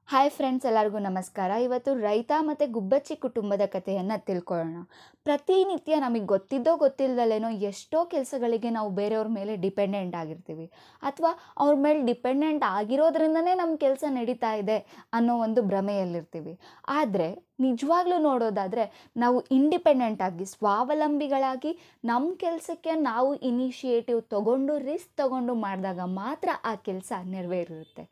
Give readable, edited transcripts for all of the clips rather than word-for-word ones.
Hi friends, ಎಲ್ಲರಿಗೂ ನಮಸ್ಕಾರ. ಇವತ್ತು ರೈತ ಮತ್ತು ಗುಬ್ಬಚ್ಚಿ ಕುಟುಂಬದ ಕಥೆಯನ್ನು ತಿಳ್ಕೊಳ್ಳೋಣ. ಪ್ರತಿನಿತ್ಯ ನಮಗೆ ಗೊತ್ತಿದ್ದೋ ಗೊತ್ತಿಲ್ಲದಲ್ಲೇನೋ ಎಷ್ಟೋ ಕೆಲಸಗಳಿಗೆ ನಾವು ಬೇರೆಯವ್ರ ಮೇಲೆ ಡಿಪೆಂಡೆಂಟ್ ಆಗಿರ್ತೀವಿ, ಅಥವಾ ಅವ್ರ ಮೇಲೆ ಡಿಪೆಂಡೆಂಟ್ ಆಗಿರೋದ್ರಿಂದನೇ ನಮ್ಮ ಕೆಲಸ ನಡೀತಾ ಇದೆ ಅನ್ನೋ ಒಂದು ಭ್ರಮೆಯಲ್ಲಿರ್ತೀವಿ. ಆದರೆ ನಿಜವಾಗ್ಲೂ ನೋಡೋದಾದರೆ ನಾವು ಇಂಡಿಪೆಂಡೆಂಟ್ ಆಗಿ, ಸ್ವಾವಲಂಬಿಗಳಾಗಿ ನಮ್ಮ ಕೆಲಸಕ್ಕೆ ನಾವು ಇನಿಷಿಯೇಟಿವ್ ತಗೊಂಡು, ರಿಸ್ಕ್ ತಗೊಂಡು ಮಾಡಿದಾಗ ಮಾತ್ರ ಆ ಕೆಲಸ ನೆರವೇರಿರುತ್ತೆ.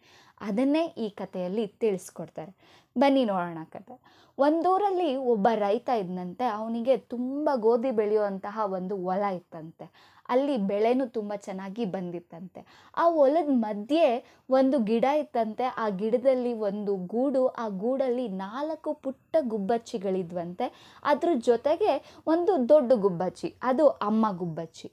ಅದನ್ನೇ ಈ ಕಥೆಯಲ್ಲಿ ತಿಳಿಸ್ಕೊಡ್ತಾರೆ. ಬನ್ನಿ ನೋಡೋಣ ಕತೆ. ಒಂದೂರಲ್ಲಿ ಒಬ್ಬ ರೈತ ಇದ್ದಂತೆ. ಅವನಿಗೆ ತುಂಬ ಗೋಧಿ ಬೆಳೆಯುವಂತಹ ಒಂದು ಹೊಲ ಇತ್ತಂತೆ. ಅಲ್ಲಿ ಬೆಳೆನೂ ತುಂಬ ಚೆನ್ನಾಗಿ ಬಂದಿತ್ತಂತೆ. ಆ ಹೊಲದ ಮಧ್ಯೆ ಒಂದು ಗಿಡ ಇತ್ತಂತೆ. ಆ ಗಿಡದಲ್ಲಿ ಒಂದು ಗೂಡು, ಆ ಗೂಡಲ್ಲಿ 4 ಪುಟ್ಟ ಗುಬ್ಬಚ್ಚಿಗಳಿದ್ವಂತೆ. ಅದ್ರ ಜೊತೆಗೆ ಒಂದು ದೊಡ್ಡ ಗುಬ್ಬಚ್ಚಿ, ಅದು ಅಮ್ಮ ಗುಬ್ಬಚ್ಚಿ.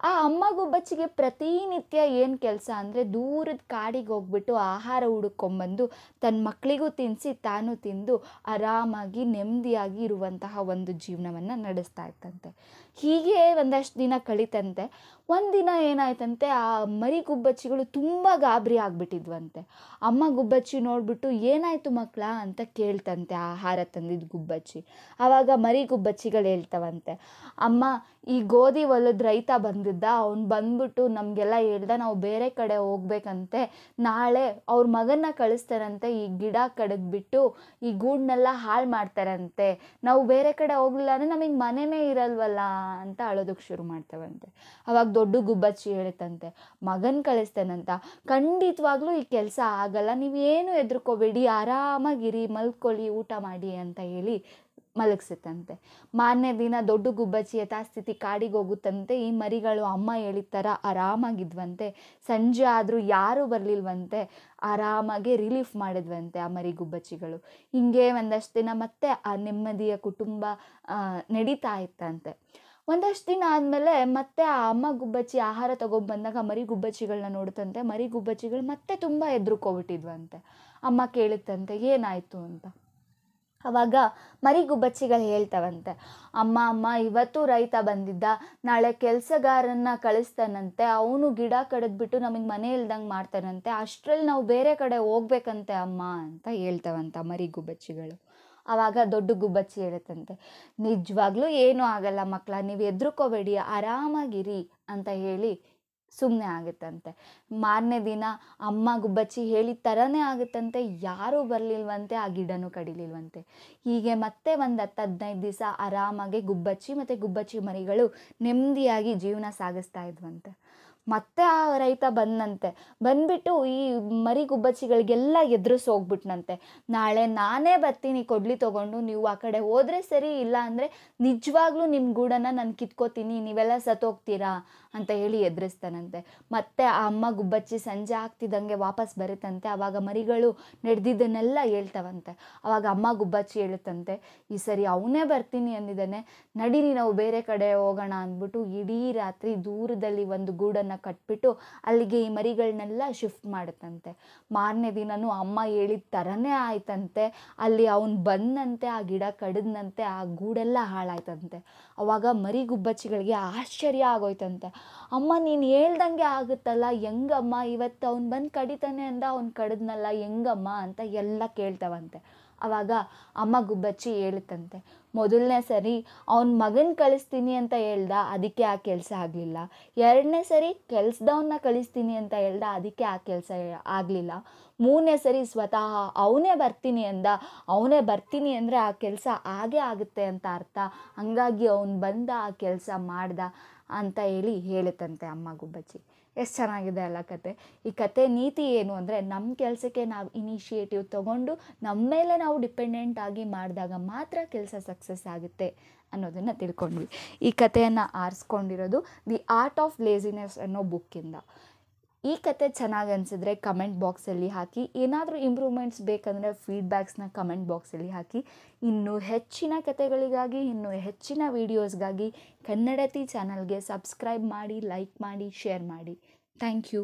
ಆ ಅಮ್ಮ ಗುಬ್ಬಚ್ಚಿಗೆ ಪ್ರತಿನಿತ್ಯ ಏನು ಕೆಲಸ ಅಂದರೆ, ದೂರದ ಕಾಡಿಗೆ ಹೋಗ್ಬಿಟ್ಟು ಆಹಾರ ಹುಡುಕೊಂಬಂದು ತನ್ನ ಮಕ್ಕಳಿಗೂ ತಿನ್ನಿಸಿ ತಾನು ತಿಂದು ಆರಾಮಾಗಿ ನೆಮ್ಮದಿಯಾಗಿ ಇರುವಂತಹ ಒಂದು ಜೀವನವನ್ನು ನಡೆಸ್ತಾ ಇತ್ತಂತೆ. ಹೀಗೆ ಒಂದಷ್ಟು ದಿನ ಕಳೀತಂತೆ. ಒಂದಿನ ಏನಾಯ್ತಂತೆ, ಆ ಮರಿ ಗುಬ್ಬಚ್ಚಿಗಳು ತುಂಬ ಗಾಬರಿ ಆಗಿಬಿಟ್ಟಿದ್ವಂತೆ. ಅಮ್ಮ ಗುಬ್ಬಚ್ಚಿ ನೋಡಿಬಿಟ್ಟು ಏನಾಯಿತು ಮಕ್ಕಳ ಅಂತ ಕೇಳ್ತಂತೆ ಆಹಾರ ತಂದಿದ್ದ ಗುಬ್ಬಚ್ಚಿ. ಆವಾಗ ಮರಿ ಗುಬ್ಬಚ್ಚಿಗಳು ಹೇಳ್ತವಂತೆ, ಅಮ್ಮ, ಈ ಗೋಧಿ ಹೊಲದ ರೈತ ಬಂದಿದ್ದ, ಅವ್ನು ಬಂದ್ಬಿಟ್ಟು ನಮಗೆಲ್ಲ ಹೇಳ್ದ ನಾವು ಬೇರೆ ಕಡೆ ಹೋಗ್ಬೇಕಂತೆ, ನಾಳೆ ಅವ್ರ ಮಗನ್ನ ಕಳಿಸ್ತಾರಂತೆ, ಈ ಗಿಡ ಕಡಿದ್ಬಿಟ್ಟು ಈ ಗೂಡನ್ನೆಲ್ಲ ಹಾಳು ಮಾಡ್ತಾರಂತೆ, ನಾವು ಬೇರೆ ಕಡೆ ಹೋಗ್ಲಿಲ್ಲ ಅಂದರೆ ನಮಗೆ ಮನೆಯೇ ಇರಲ್ವಲ್ಲ ಅಂತ ಅಳೋದಕ್ಕೆ ಶುರು ಮಾಡ್ತವಂತೆ. ಅವಾಗ ದೊಡ್ಡ ಗುಬ್ಬಚ್ಚಿ ಹೇಳುತ್ತಂತೆ, ಮಗನ ಕಳಿಸ್ತಾನಂತ, ಖಂಡಿತವಾಗ್ಲೂ ಈ ಕೆಲಸ ಆಗಲ್ಲ, ನೀವೇನು ಹೆದರ್ಕೋಬೇಡಿ, ಆರಾಮಾಗಿರಿ, ಮಲ್ಕೊಳ್ಳಿ, ಊಟ ಮಾಡಿ ಅಂತ ಹೇಳಿ ಮಲಗಿಸುತ್ತಂತೆ. ಮಾರನೇ ದಿನ ದೊಡ್ಡ ಗುಬ್ಬಚ್ಚಿ ಯಥಾಸ್ಥಿತಿ ಕಾಡಿಗೆ ಹೋಗುತ್ತಂತೆ. ಈ ಮರಿಗಳು ಅಮ್ಮ ಹೇಳಿದ ಥರ ಆರಾಮಾಗಿದ್ವಂತೆ. ಸಂಜೆ ಆದರೂ ಯಾರೂ ಬರಲಿಲ್ವಂತೆ. ಆರಾಮಾಗಿ ರಿಲೀಫ್ ಮಾಡಿದ್ವಂತೆ ಆ ಮರಿ ಗುಬ್ಬಚ್ಚಿಗಳು. ಹಿಂಗೆ ಒಂದಷ್ಟು ದಿನ ಮತ್ತೆ ಆ ನೆಮ್ಮದಿಯ ಕುಟುಂಬ ನಡೀತಾ ಇತ್ತಂತೆ. ಒಂದಷ್ಟು ದಿನ ಆದಮೇಲೆ ಮತ್ತೆ ಆ ಅಮ್ಮ ಗುಬ್ಬಚ್ಚಿ ಆಹಾರ ತಗೊಂಡ್ಬಂದಾಗ ಮರಿ ಗುಬ್ಬಚ್ಚಿಗಳನ್ನ ನೋಡುತ್ತಂತೆ. ಮರಿ ಗುಬ್ಬಚ್ಚಿಗಳು ಮತ್ತೆ ತುಂಬ ಹೆದ್ರುಕೋಬಿಟ್ಟಿದ್ವಂತೆ. ಅಮ್ಮ ಕೇಳುತ್ತಂತೆ ಏನಾಯಿತು ಅಂತ. ಆವಾಗ ಮರಿ ಗುಬ್ಬಚ್ಚಿಗಳು ಹೇಳ್ತವಂತೆ, ಅಮ್ಮ, ಇವತ್ತು ರೈತ ಬಂದಿದ್ದ, ನಾಳೆ ಕೆಲಸಗಾರನ್ನ ಕಳಿಸ್ತಾನಂತೆ, ಅವನು ಗಿಡ ಕಡಿದ್ಬಿಟ್ಟು ನಮಗೆ ಮನೆ ಇಲ್ದಂಗೆ ಮಾಡ್ತಾನಂತೆ, ಅಷ್ಟರಲ್ಲಿ ನಾವು ಬೇರೆ ಕಡೆ ಹೋಗ್ಬೇಕಂತೆ ಅಮ್ಮ ಅಂತ ಹೇಳ್ತವಂತ ಮರಿ ಗುಬ್ಬಚ್ಚಿಗಳು. ಆವಾಗ ದೊಡ್ಡ ಗುಬ್ಬಚ್ಚಿ ಹೇಳುತ್ತಂತೆ, ನಿಜವಾಗ್ಲೂ ಏನೂ ಆಗಲ್ಲ ಮಕ್ಕಳ, ನೀವು ಹೆದ್ರುಕೋಬೇಡಿ, ಆರಾಮಾಗಿರಿ ಅಂತ ಹೇಳಿ ಸುಮ್ಮನೆ ಆಗುತ್ತಂತೆ. ಮಾರನೇ ದಿನ ಅಮ್ಮ ಗುಬ್ಬಚ್ಚಿ ಹೇಳಿದ ಥರನೇ ಆಗುತ್ತಂತೆ. ಯಾರೂ ಬರಲಿಲ್ವಂತೆ, ಆ ಗಿಡನೂ ಕಡಿಲಿಲ್ವಂತೆ. ಹೀಗೆ ಮತ್ತೆ ಒಂದು 10-15 ದಿವಸ ಆರಾಮಾಗಿ ಗುಬ್ಬಚ್ಚಿ ಮತ್ತು ಗುಬ್ಬಚ್ಚಿ ಮರಿಗಳು ನೆಮ್ಮದಿಯಾಗಿ ಜೀವನ ಸಾಗಿಸ್ತಾ ಇದ್ವಂತೆ. ಮತ್ತೆ ಆ ರೈತ ಬಂದ್ಬಿಟ್ಟು ಈ ಮರಿ ಗುಬ್ಬಚ್ಚಿಗಳಿಗೆಲ್ಲ ಎದುರಿಸಿ ಹೋಗ್ಬಿಟ್ನಂತೆ. ನಾಳೆ ನಾನೇ ಬರ್ತೀನಿ ಕೊಡ್ಲಿ ತೊಗೊಂಡು, ನೀವು ಆ ಕಡೆ ಹೋದರೆ ಸರಿ, ಇಲ್ಲ ಅಂದರೆ ನಿಜವಾಗ್ಲೂ ನಿಮ್ಮ ಗೂಡನ್ನು ನಾನು ಕಿತ್ಕೋತೀನಿ, ನೀವೆಲ್ಲ ಸತ್ತೋಗ್ತೀರಾ ಅಂತ ಹೇಳಿ ಎದುರಿಸ್ತಾನಂತೆ. ಮತ್ತೆ ಆ ಅಮ್ಮ ಗುಬ್ಬಚ್ಚಿ ಸಂಜೆ ಆಗ್ತಿದ್ದಂಗೆ ವಾಪಸ್ ಬರುತ್ತಂತೆ. ಆವಾಗ ಮರಿಗಳು ನಡೆದಿದ್ದನ್ನೆಲ್ಲ ಹೇಳ್ತವಂತೆ. ಆವಾಗ ಅಮ್ಮ ಗುಬ್ಬಚ್ಚಿ ಹೇಳುತ್ತಂತೆ, ಈ ಸರಿ ಅವನೇ ಬರ್ತೀನಿ ಅಂದಿದ್ದಾನೆ, ನಡೀರಿ ನಾವು ಬೇರೆ ಕಡೆ ಹೋಗೋಣ ಅಂದ್ಬಿಟ್ಟು ಇಡೀ ರಾತ್ರಿ ದೂರದಲ್ಲಿ ಒಂದು ಗೂಡನ್ನು ಕಟ್ಬಿಟ್ಟು ಅಲ್ಲಿಗೆ ಈ ಮರಿಗಳನ್ನೆಲ್ಲ ಶಿಫ್ಟ್ ಮಾಡುತ್ತಂತೆ. ಮಾರನೇ ದಿನನೂ ಅಮ್ಮ ಹೇಳಿದ ಥರನೇ ಆಯ್ತಂತೆ. ಅಲ್ಲಿ ಅವನು ಬಂದಂತೆ, ಆ ಗಿಡ ಕಡಿದ್ನಂತೆ, ಆ ಗೂಡೆಲ್ಲ ಹಾಳಾಯ್ತಂತೆ. ಅವಾಗ ಮರಿ ಗುಬ್ಬಚ್ಚಿಗಳಿಗೆ ಆಶ್ಚರ್ಯ ಆಗೋಯ್ತಂತೆ. ಅಮ್ಮ, ನೀನು ಹೇಳ್ದಂಗೆ ಆಗುತ್ತಲ್ಲ, ಹೆಂಗಮ್ಮ, ಇವತ್ತು ಅವ್ನು ಬಂದು ಕಡಿತಾನೆ ಅಂದ, ಅವ್ನು ಕಡಿದ್ನಲ್ಲ, ಹೆಂಗಮ್ಮ ಅಂತ ಎಲ್ಲ ಕೇಳ್ತವಂತೆ. ಆವಾಗ ಅಮ್ಮ ಗುಬ್ಬಚ್ಚಿ ಹೇಳುತ್ತಂತೆ, ಮೊದಲನೇ ಸರಿ ಅವನ ಮಗನ ಕಳಿಸ್ತೀನಿ ಅಂತ ಹೇಳ್ದ, ಅದಕ್ಕೆ ಆ ಕೆಲಸ ಆಗಲಿಲ್ಲ. ಎರಡನೇ ಸರಿ ಕೆಲಸದವನ್ನ ಕಳಿಸ್ತೀನಿ ಅಂತ ಹೇಳ್ದ, ಅದಕ್ಕೆ ಆ ಕೆಲಸ ಆಗಲಿಲ್ಲ. ಮೂರನೇ ಸರಿ ಸ್ವತಃ ಅವನೇ ಬರ್ತೀನಿ ಅಂದ, ಅವನೇ ಬರ್ತೀನಿ ಅಂದರೆ ಆ ಕೆಲಸ ಆಗೇ ಆಗುತ್ತೆ ಅಂತ ಅರ್ಥ, ಹಂಗಾಗಿ ಅವನು ಬಂದ, ಆ ಕೆಲಸ ಮಾಡ್ದ ಅಂತ ಹೇಳುತ್ತಂತೆ ಅಮ್ಮ ಗುಬ್ಬಚ್ಚಿ. ಎಷ್ಟು ಚೆನ್ನಾಗಿದೆ ಅಲ್ಲ ಕತೆ. ಈ ಕತೆ ನೀತಿ ಏನು ಅಂದರೆ, ನಮ್ಮ ಕೆಲಸಕ್ಕೆ ನಾವು ಇನಿಷಿಯೇಟಿವ್ ತೊಗೊಂಡು ನಮ್ಮ ಮೇಲೆ ನಾವು ಡಿಪೆಂಡೆಂಟ್ ಆಗಿ ಮಾಡಿದಾಗ ಮಾತ್ರ ಕೆಲಸ ಸಕ್ಸಸ್ ಆಗುತ್ತೆ ಅನ್ನೋದನ್ನು ತಿಳ್ಕೊಂಡ್ವಿ. ಈ ಕಥೆಯನ್ನು ಆರಿಸ್ಕೊಂಡಿರೋದು ದಿ ಆರ್ಟ್ ಆಫ್ ಲೇಸಿನೆಸ್ ಅನ್ನೋ ಬುಕ್ಕಿಂದ. ಈ ಕತೆ ಚೆನ್ನಾಗಿ ಅನಿಸಿದ್ರೆ ಕಮೆಂಟ್ ಬಾಕ್ಸಲ್ಲಿ ಹಾಕಿ. ಏನಾದರೂ ಇಂಪ್ರೂವ್ಮೆಂಟ್ಸ್ ಬೇಕಂದರೆ ಫೀಡ್ಬ್ಯಾಕ್ಸ್ನ ಕಮೆಂಟ್ ಬಾಕ್ಸಲ್ಲಿ ಹಾಕಿ. ಇನ್ನೂ ಹೆಚ್ಚಿನ ಕತೆಗಳಿಗಾಗಿ, ಇನ್ನೂ ಹೆಚ್ಚಿನ ವೀಡಿಯೋಸ್ಗಾಗಿ ಕನ್ನಡತಿ ಚಾನಲ್ಗೆ ಸಬ್ಸ್ಕ್ರೈಬ್ ಮಾಡಿ, ಲೈಕ್ ಮಾಡಿ, ಶೇರ್ ಮಾಡಿ. Thank you.